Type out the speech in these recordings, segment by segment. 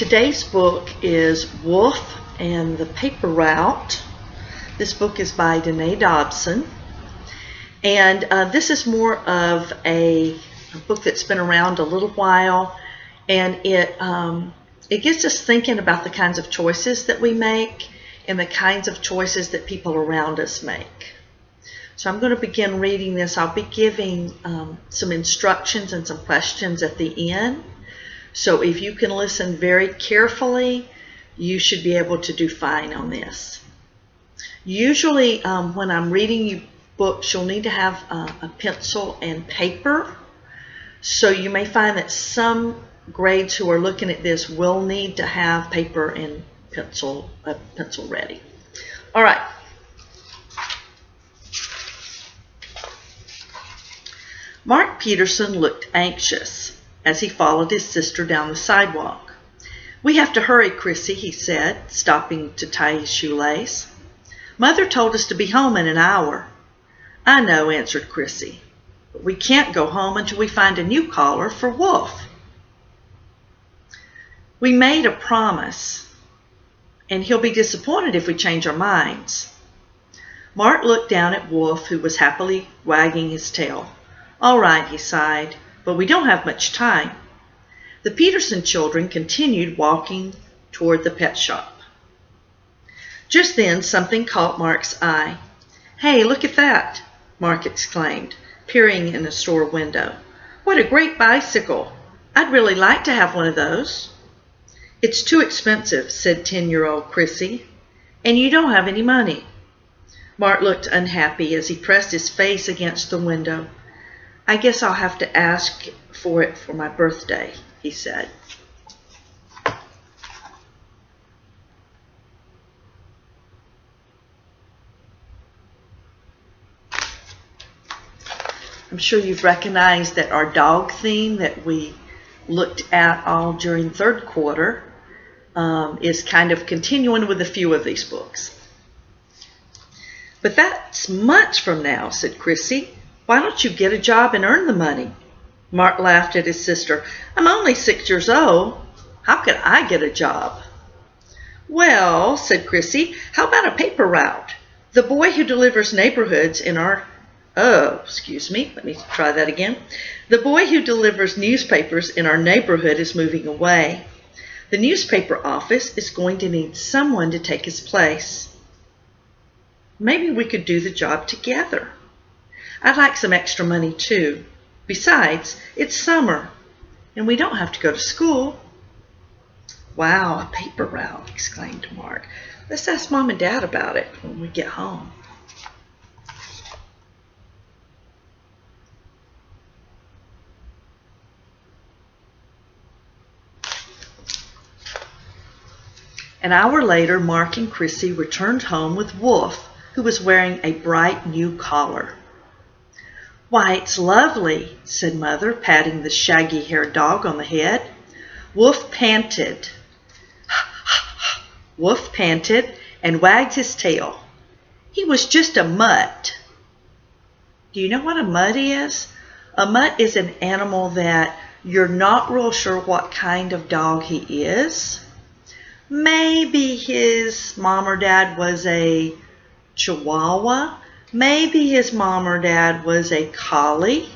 Today's book is Woof and the Paper Route. This book is by Dobson. And this is more of a book that's been around a little while, and it gets us thinking about the kinds of choices that we make and the kinds of choices that people around us make. So I'm going to begin reading this. I'll be giving some instructions and some questions at the end. So if you can listen very carefully, you should be able to do fine on this. Usually when I'm reading you books, you'll need to have a pencil and paper. So you may find that some grades who are looking at this will need to have paper and pencil ready. All right. Mark Peterson looked anxious as he followed his sister down the sidewalk. "We have to hurry, Chrissy," he said, stopping to tie his shoelace. "Mother told us to be home in an hour." "I know," answered Chrissy, "but we can't go home until we find a new collar for Woof. We made a promise, and he'll be disappointed if we change our minds." Mark looked down at Woof, who was happily wagging his tail. "All right," he sighed, "but we don't have much time." The Peterson children continued walking toward the pet shop. Just then something caught Mark's eye. "Hey, look at that!" Mark exclaimed, peering in a store window. "What a great bicycle! I'd really like to have one of those." "It's too expensive," said 10-year-old Chrissy, "and you don't have any money." Mark looked unhappy as he pressed his face against the window. "I guess I'll have to ask for it for my birthday," he said. I'm sure you've recognized that our dog theme that we looked at all during third quarter is kind of continuing with a few of these books. "But that's months from now," said Chrissy. "Why don't you get a job and earn the money?" Mark laughed at his sister. "I'm only 6 years old. How could I get a job?" "Well," said Chrissy, "how about a paper route? The boy who delivers neighborhoods in our... let me try that again. The boy who delivers newspapers in our neighborhood is moving away. The newspaper office is going to need someone to take his place. Maybe we could do the job together. I'd like some extra money too. Besides, it's summer, and we don't have to go to school." "Wow, a paper route," exclaimed Mark. "Let's ask Mom and Dad about it when we get home." An hour later, Mark and Chrissy returned home with Woof, who was wearing a bright new collar. "Why, it's lovely," said Mother, patting the shaggy-haired dog on the head. Woof panted and wagged his tail. He was just a mutt. Do you know what a mutt is? A mutt is an animal that you're not real sure what kind of dog he is. Maybe his mom or dad was a Chihuahua. Maybe his mom or dad was a collie.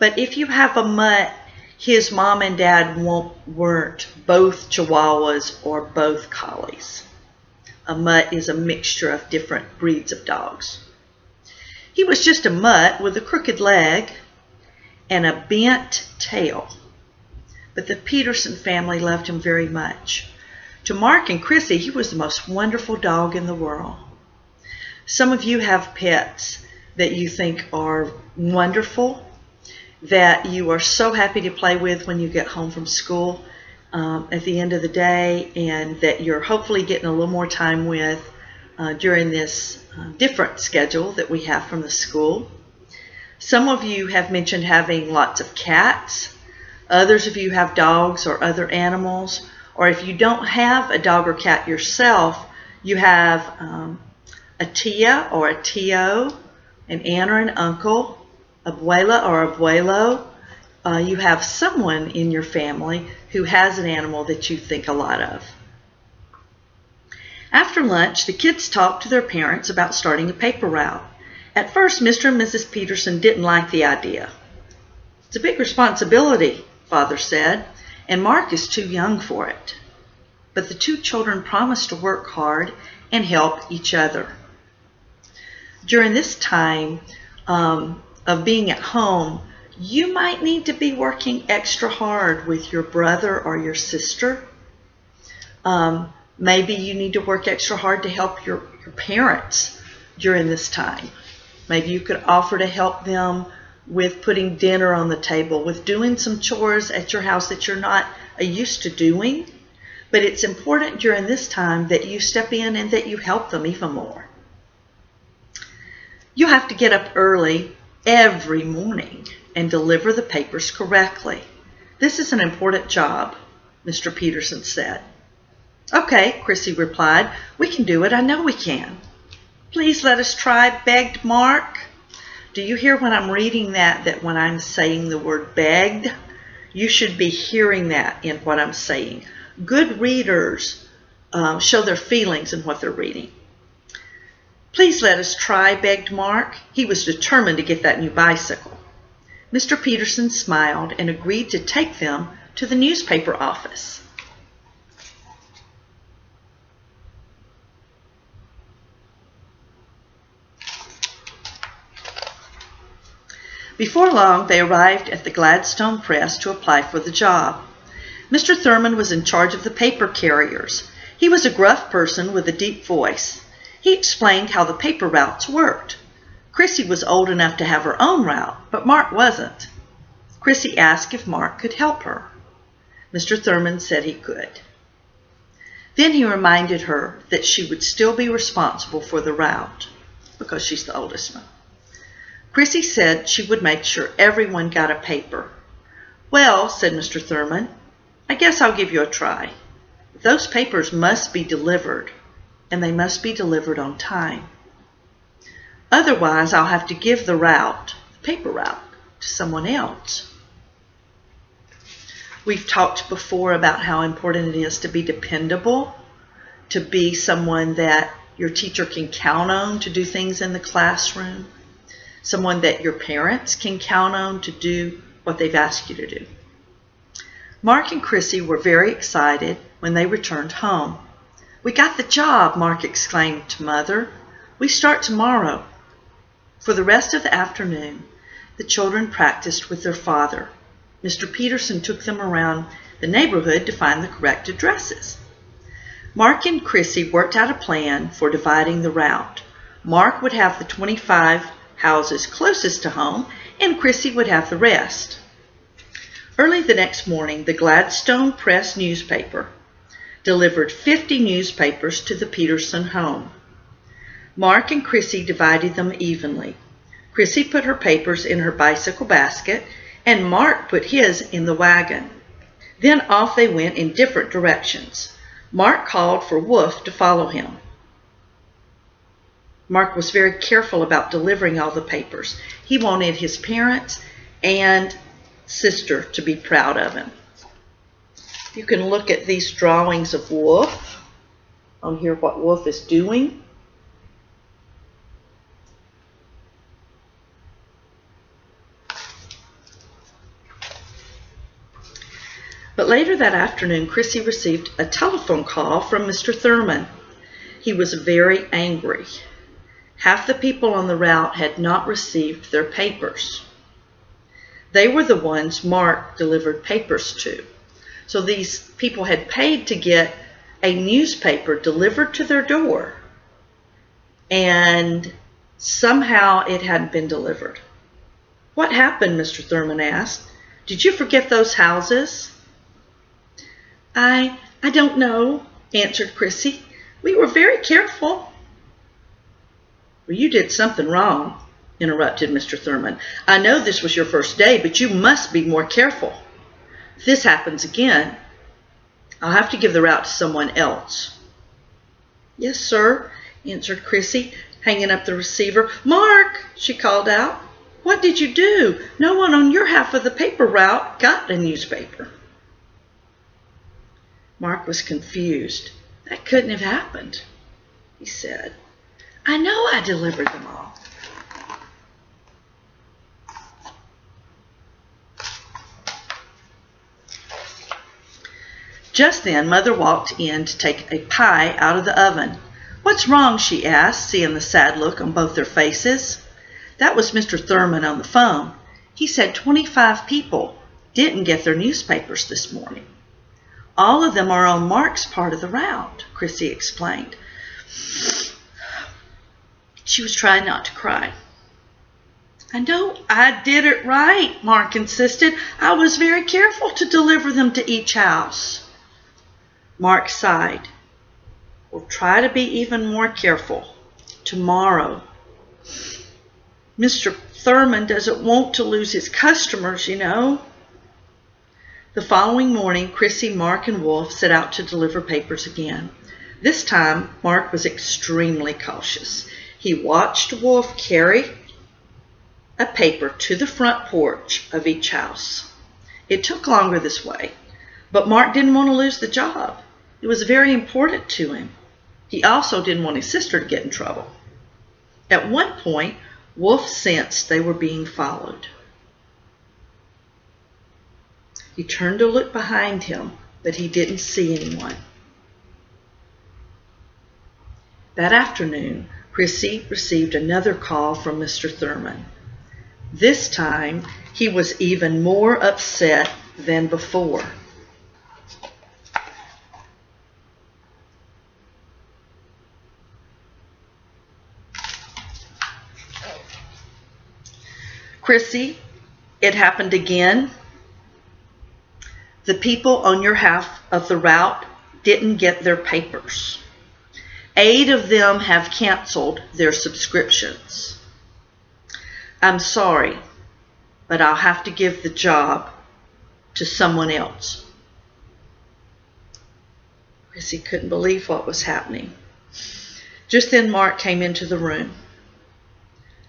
But if you have a mutt, his mom and dad weren't both Chihuahuas or both collies. A mutt is a mixture of different breeds of dogs. He was just a mutt with a crooked leg and a bent tail. But the Peterson family loved him very much. To Mark and Chrissy, he was the most wonderful dog in the world. Some of you have pets that you think are wonderful, that you are so happy to play with when you get home from school at the end of the day, and that you're hopefully getting a little more time with during this different schedule that we have from the school. Some of you have mentioned having lots of cats. Others of you have dogs or other animals. Or if you don't have a dog or cat yourself, you have a tia or a tio, an aunt or an uncle, abuela or abuelo, you have someone in your family who has an animal that you think a lot of. After lunch, the kids talked to their parents about starting a paper route. At first, Mr. and Mrs. Peterson didn't like the idea. "It's a big responsibility," Father said, "and Mark is too young for it." But the two children promised to work hard and help each other. During this time of being at home, you might need to be working extra hard with your brother or your sister. Maybe you need to work extra hard to help your parents during this time. Maybe you could offer to help them with putting dinner on the table, with doing some chores at your house that you're not used to doing. But it's important during this time that you step in and that you help them even more. You have to get up early every morning and deliver the papers correctly. This is an important job, Mr. Peterson said. "Okay," Chrissy replied. "We can do it. I know we can." "Please let us try," begged Mark. Do you hear when I'm reading that when I'm saying the word begged? You should be hearing that in what I'm saying. Good readers show their feelings in what they're reading. "Please let us try," begged Mark. He was determined to get that new bicycle. Mr. Peterson smiled and agreed to take them to the newspaper office. Before long, they arrived at the Gladstone Press to apply for the job. Mr. Thurman was in charge of the paper carriers. He was a gruff person with a deep voice. He explained how the paper routes worked. Chrissy was old enough to have her own route, but Mark wasn't. Chrissy asked if Mark could help her. Mr. Thurman said he could. Then he reminded her that she would still be responsible for the route because she's the oldest one. Chrissy said she would make sure everyone got a paper. "Well," said Mr. Thurman, "I guess I'll give you a try. Those papers must be delivered, and they must be delivered on time. Otherwise, I'll have to give the route, the paper route, to someone else." We've talked before about how important it is to be dependable, to be someone that your teacher can count on to do things in the classroom, someone that your parents can count on to do what they've asked you to do. Mark and Chrissy were very excited when they returned home. "We got the job," Mark exclaimed to Mother. "We start tomorrow." For the rest of the afternoon, the children practiced with their father. Mr. Peterson took them around the neighborhood to find the correct addresses. Mark and Chrissy worked out a plan for dividing the route. Mark would have the 25 houses closest to home, and Chrissy would have the rest. Early the next morning, the Gladstone Press newspaper delivered 50 newspapers to the Peterson home. Mark and Chrissy divided them evenly. Chrissy put her papers in her bicycle basket, and Mark put his in the wagon. Then off they went in different directions. Mark called for Woof to follow him. Mark was very careful about delivering all the papers. He wanted his parents and sister to be proud of him. You can look at these drawings of Woof on here, what Woof is doing. But later that afternoon, Chrissy received a telephone call from Mr. Thurman. He was very angry. Half the people on the route had not received their papers. They were the ones Mark delivered papers to. So these people had paid to get a newspaper delivered to their door, and somehow it hadn't been delivered. "What happened?" Mr. Thurman asked. "Did you forget those houses?" I don't know," answered Chrissy. "We were very careful." "Well, you did something wrong," interrupted Mr. Thurman. "I know this was your first day, but you must be more careful. If this happens again, I'll have to give the route to someone else." "Yes, sir," answered Chrissy, hanging up the receiver. "Mark," she called out. What did you do? No one on your half of the paper route got a newspaper. Mark was confused. That couldn't have happened, he said. I know I delivered them all. Just then, Mother walked in to take a pie out of the oven. What's wrong? She asked, seeing the sad look on both their faces. That was Mr. Thurman on the phone. He said 25 people didn't get their newspapers this morning. All of them are on Mark's part of the route, Chrissy explained. She was trying not to cry. I know I did it right, Mark insisted. I was very careful to deliver them to each house. Mark sighed. We'll try to be even more careful tomorrow. Mr. Thurman doesn't want to lose his customers, you know. The following morning, Chrissy, Mark, and Woof set out to deliver papers again. This time, Mark was extremely cautious. He watched Woof carry a paper to the front porch of each house. It took longer this way, but Mark didn't want to lose the job. It was very important to him. He also didn't want his sister to get in trouble. At one point, Woof sensed they were being followed. He turned to look behind him, but he didn't see anyone. That afternoon, Chrissy received another call from Mr. Thurman. This time, he was even more upset than before. Chrissy, it happened again. The people on your half of the route didn't get their papers. 8 of them have canceled their subscriptions. I'm sorry, but I'll have to give the job to someone else. Chrissy couldn't believe what was happening. Just then Mark came into the room.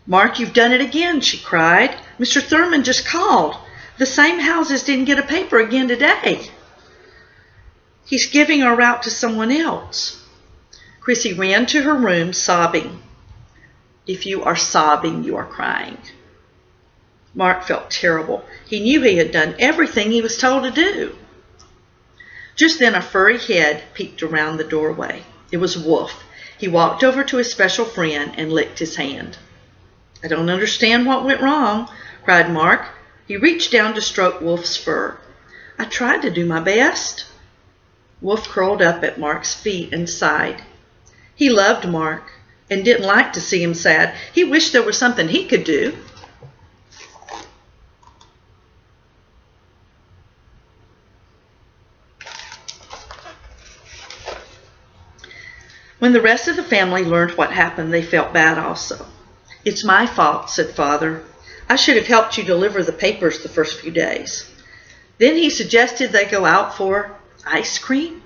Mark, you've done it again, she cried. Mr. Thurman just called. The same houses didn't get a paper again today. He's giving our route to someone else. Chrissy ran to her room, sobbing. If you are sobbing, you are crying. Mark felt terrible. He knew he had done everything he was told to do. Just then a furry head peeked around the doorway. It was Woof. He walked over to his special friend and licked his hand. I don't understand what went wrong, cried Mark. He reached down to stroke Wolf's fur. I tried to do my best. Woof curled up at Mark's feet and sighed. He loved Mark and didn't like to see him sad. He wished there was something he could do. When the rest of the family learned what happened, they felt bad also. It's my fault, said Father. I should have helped you deliver the papers the first few days. Then he suggested they go out for ice cream.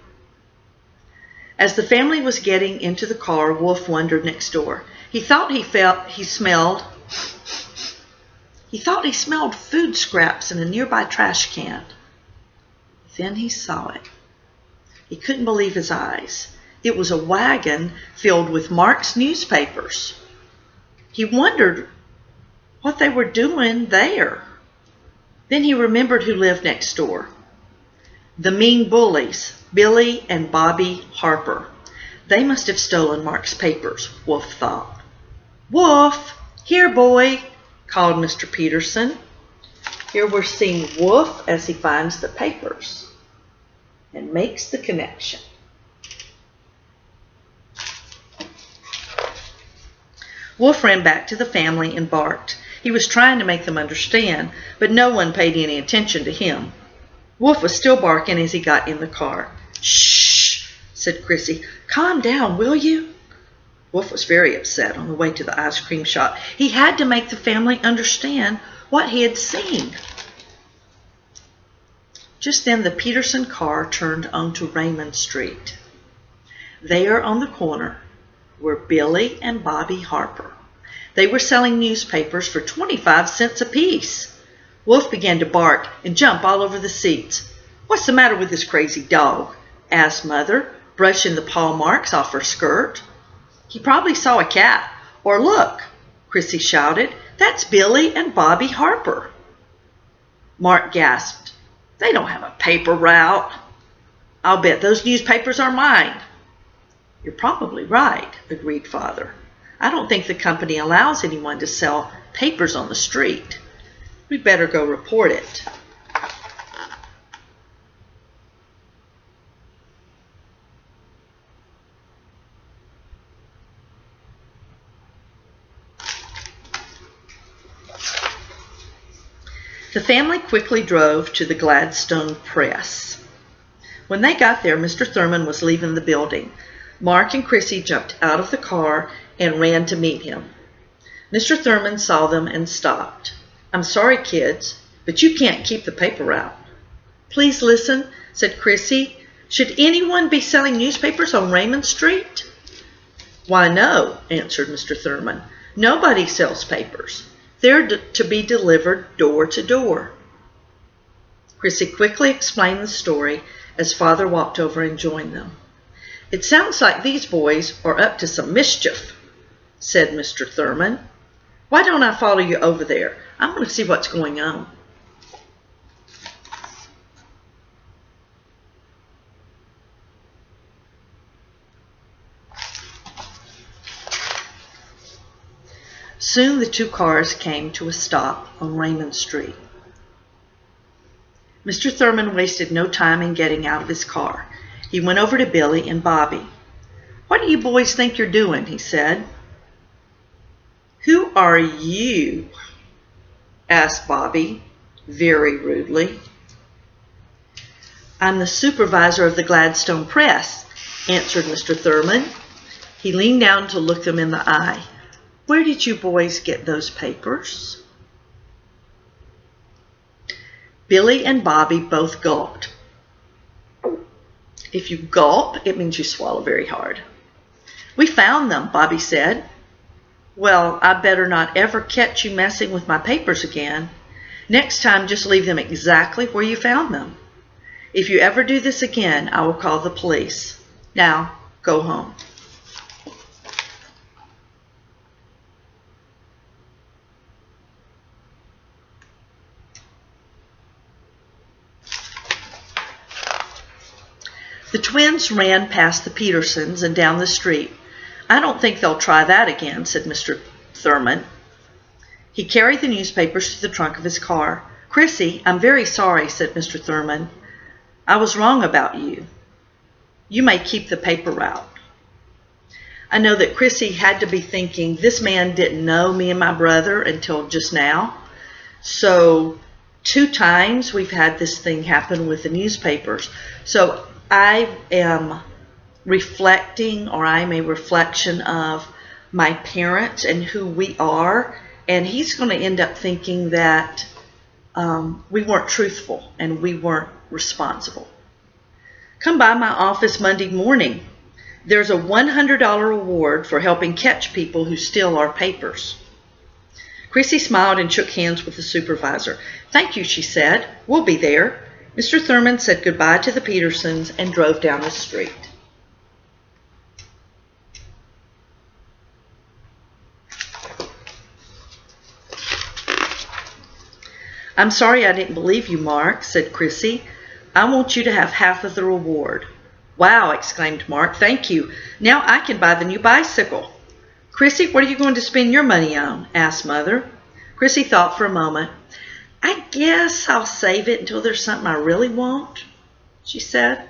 As the family was getting into the car, Woof wandered next door. He thought he smelled food scraps in a nearby trash can. Then he saw it. He couldn't believe his eyes. It was a wagon filled with Mark's newspapers. He wondered what they were doing there. Then he remembered who lived next door. The mean bullies, Billy and Bobby Harper. They must have stolen Mark's papers, Woof thought. Woof, here boy, called Mr. Peterson. Here we're seeing Woof as he finds the papers and makes the connection. Woof ran back to the family and barked. He was trying to make them understand, but no one paid any attention to him. Woof was still barking as he got in the car. Shh, said Chrissy. Calm down, will you? Woof was very upset on the way to the ice cream shop. He had to make the family understand what he had seen. Just then the Peterson car turned onto Raymond Street. There on the corner were Billy and Bobby Harper. They were selling newspapers for 25 cents apiece. Woof began to bark and jump all over the seats. "What's the matter with this crazy dog?" asked Mother, brushing the paw marks off her skirt. "He probably saw a cat. Or look," Chrissy shouted, "that's Billy and Bobby Harper." Mark gasped. "They don't have a paper route." "I'll bet those newspapers are mine." "You're probably right," agreed Father. "I don't think the company allows anyone to sell papers on the street. We'd better go report it." The family quickly drove to the Gladstone Press. When they got there, Mr. Thurman was leaving the building. Mark and Chrissy jumped out of the car and ran to meet him. Mr. Thurman saw them and stopped. "I'm sorry, kids, but you can't keep the paper route." "Please listen," said Chrissy. "Should anyone be selling newspapers on Raymond Street?" "Why, no," answered Mr. Thurman. "Nobody sells papers. They're to be delivered door to door." Chrissy quickly explained the story as Father walked over and joined them. "It sounds like these boys are up to some mischief," said Mr. Thurman. "Why don't I follow you over there? I want to see what's going on." Soon the two cars came to a stop on Raymond Street. Mr. Thurman wasted no time in getting out of his car. He went over to Billy and Bobby. "What do you boys think you're doing?" he said. "Who are you?" asked Bobby, very rudely. "I'm the supervisor of the Gladstone Press," answered Mr. Thurman. He leaned down to look them in the eye. "Where did you boys get those papers?" Billy and Bobby both gulped. If you gulp, it means you swallow very hard. "We found them," Bobby said. "Well, I better not ever catch you messing with my papers again. Next time, just leave them exactly where you found them. If you ever do this again, I will call the police. Now, go home." The twins ran past the Petersons and down the street. "I don't think they'll try that again," said Mr. Thurman. He carried the newspapers to the trunk of his car. "Chrissy, I'm very sorry," said Mr. Thurman. "I was wrong about you. You may keep the paper route." I know that Chrissy had to be thinking, this man didn't know me and my brother until just now. So 2 times we've had this thing happen with the newspapers. So I am reflecting, or I'm a reflection of my parents and who we are, and he's going to end up thinking that we weren't truthful and we weren't responsible. Come by my office Monday morning. There's a $100 reward for helping catch people who steal our papers. Chrissy smiled and shook hands with the supervisor. "Thank you," she said. "We'll be there." Mr. Thurman said goodbye to the Petersons and drove down the street. "I'm sorry I didn't believe you, Mark," said Chrissy. "I want you to have half of the reward." "Wow," exclaimed Mark. "Thank you. Now I can buy the new bicycle." "Chrissy, what are you going to spend your money on?" asked Mother. Chrissy thought for a moment. "I guess I'll save it until there's something I really want," she said.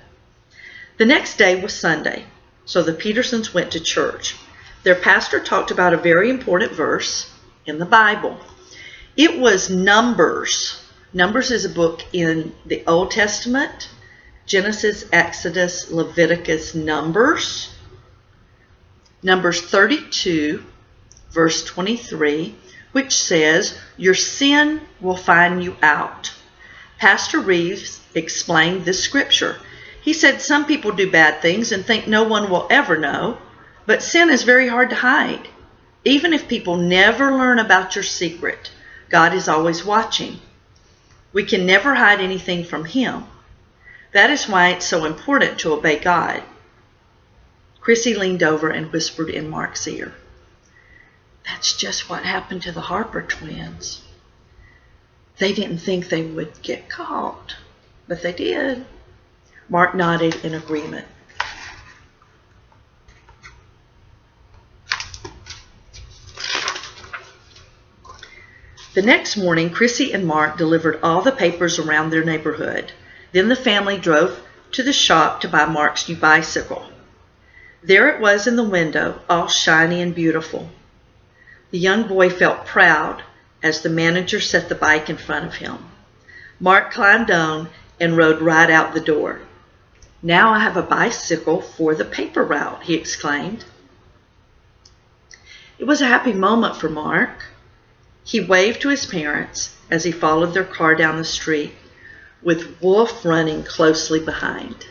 The next day was Sunday, so the Petersons went to church. Their pastor talked about a very important verse in the Bible. It was Numbers. Numbers is a book in the Old Testament. Genesis, Exodus, Leviticus, Numbers. Numbers 32, verse 23, which says, "Your sin will find you out." Pastor Reeves explained this scripture. He said some people do bad things and think no one will ever know, but sin is very hard to hide. Even if people never learn about your secret, God is always watching. We can never hide anything from Him. That is why it's so important to obey God. Chrissy leaned over and whispered in Mark's ear. That's just what happened to the Harper twins. They didn't think they would get caught, but they did. Mark nodded in agreement. The next morning, Chrissy and Mark delivered all the papers around their neighborhood. Then the family drove to the shop to buy Mark's new bicycle. There it was in the window, all shiny and beautiful. The young boy felt proud as the manager set the bike in front of him. Mark climbed on and rode right out the door. Now I have a bicycle for the paper route, he exclaimed. It was a happy moment for Mark. He waved to his parents as he followed their car down the street, with Woof running closely behind.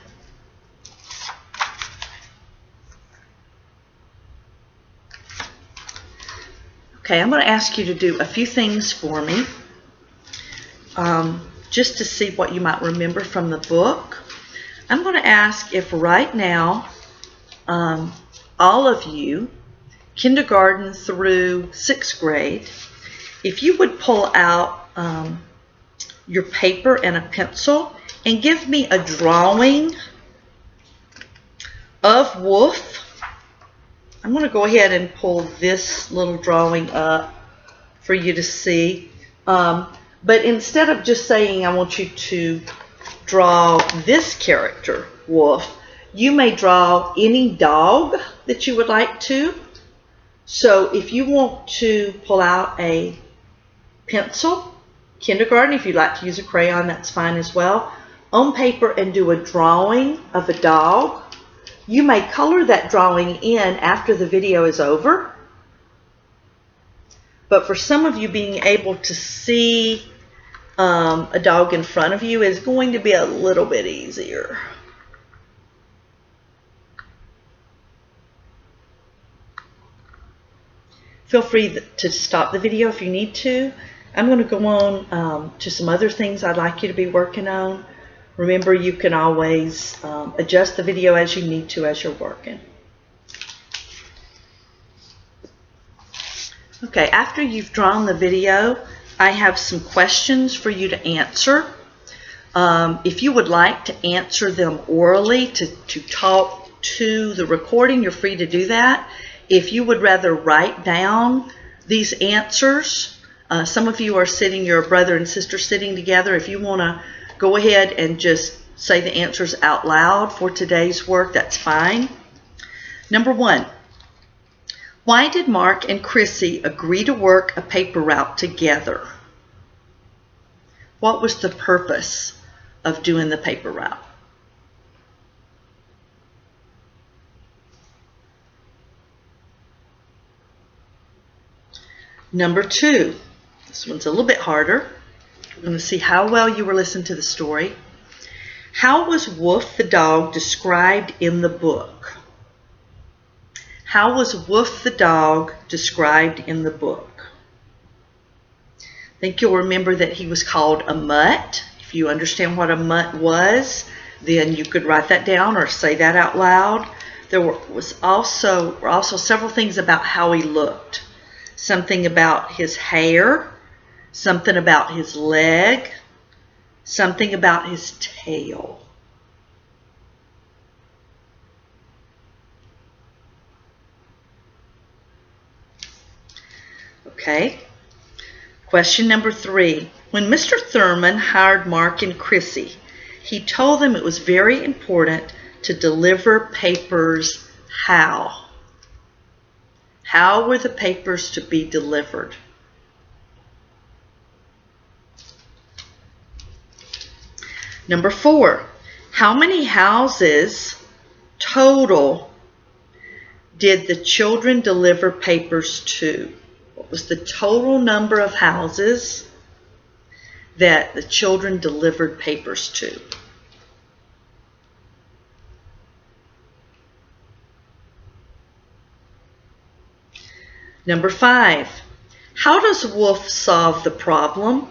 Okay, I'm going to ask you to do a few things for me, just to see what you might remember from the book. I'm going to ask if right now, all of you, kindergarten through 6th grade, if you would pull out your paper and a pencil and give me a drawing of Woof. I'm going to go ahead and pull this little drawing up for you to see. But instead of just saying I want you to draw this character, Woof, you may draw any dog that you would like to. So if you want to pull out a pencil, kindergarten, if you'd like to use a crayon, that's fine as well, on paper and do a drawing of a dog. You may color that drawing in after the video is over. But for some of you, being able to see a dog in front of you is going to be a little bit easier. Feel free to stop the video if you need to. I'm going to go on to some other things I'd like you to be working on. Remember, you can always adjust the video as you need to as you're working. Okay, after you've drawn the video, I have some questions for you to answer. If you would like to answer them orally, to talk to the recording, you're free to do that. If you would rather write down these answers, some of you are sitting, you're a brother and sister sitting together. If you want to go ahead and just say the answers out loud for today's work, that's fine. Number 1, why did Mark and Chrissy agree to work a paper route together? What was the purpose of doing the paper route? Number 2, this one's a little bit harder. We're going to see how well you were listening to the story. How was Woof the dog described in the book? How was Woof the dog described in the book? I think you'll remember that he was called a mutt. If you understand what a mutt was, then you could write that down or say that out loud. There were also several things about how he looked. Something about his hair, something about his leg, something about his tail. Okay. Question number 3. When Mr. Thurman hired Mark and Chrissy, he told them it was very important to deliver papers how? How were the papers to be delivered? Number 4, how many houses total did the children deliver papers to? What was the total number of houses that the children delivered papers to? Number 5, how does Woof solve the problem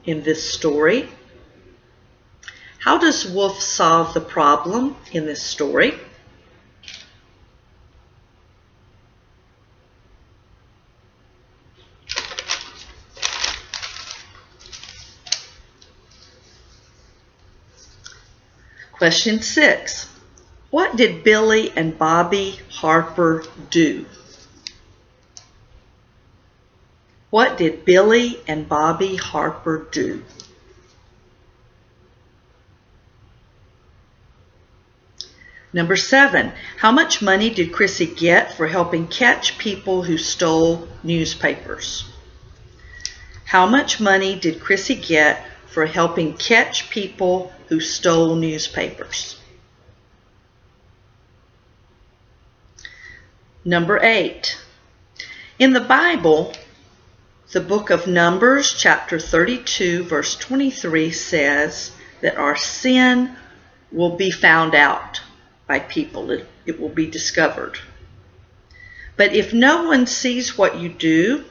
in this story? How does Woof solve the problem in this story? Question 6. What did Billy and Bobby Harper do? What did Billy and Bobby Harper do? Number 7. How much money did Chrissy get for helping catch people who stole newspapers? How much money did Chrissy get for helping catch people who stole newspapers? Number 8. In the Bible, the book of Numbers, chapter 32, verse 23 says that our sin will be found out by people. It will be discovered. But if no one sees what you do,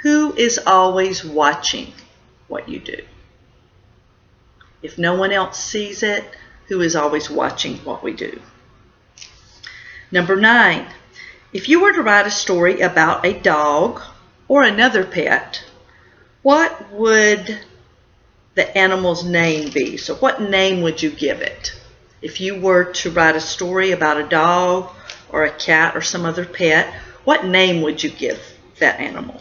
who is always watching what you do? If no one else sees it, who is always watching what we do? Number 9, if you were to write a story about a dog or another pet, what would the animal's name be? So what name would you give it? If you were to write a story about a dog or a cat or some other pet, what name would you give that animal?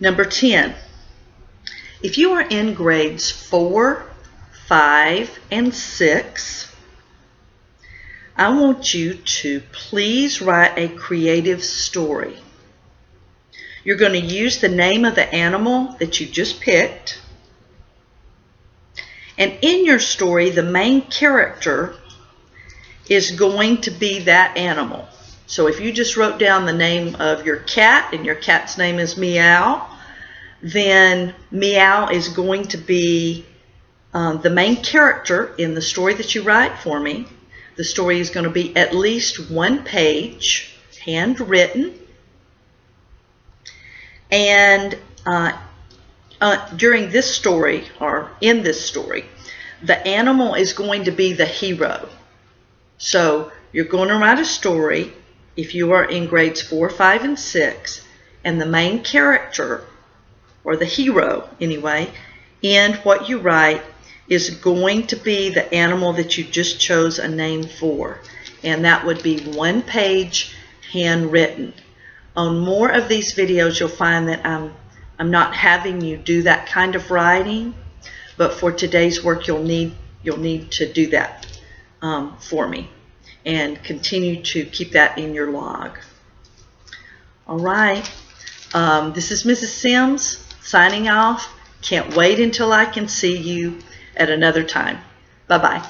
Number 10, if you are in grades 4, 5, and 6, I want you to please write a creative story. You're going to use the name of the animal that you just picked. And in your story, the main character is going to be that animal. So if you just wrote down the name of your cat and your cat's name is Meow, then Meow is going to be the main character in the story that you write for me. The story is going to be at least 1 page, handwritten. And during this story, or in this story, the animal is going to be the hero. So you're going to write a story if you are in grades 4, 5, and 6, and the main character, or the hero anyway, in what you write is going to be the animal that you just chose a name for. And that would be 1 page, handwritten. On more of these videos, you'll find that I'm not having you do that kind of writing, but for today's work, you'll need to do that for me, and continue to keep that in your log. All right, this is Mrs. Sims signing off. Can't wait until I can see you at another time. Bye-bye.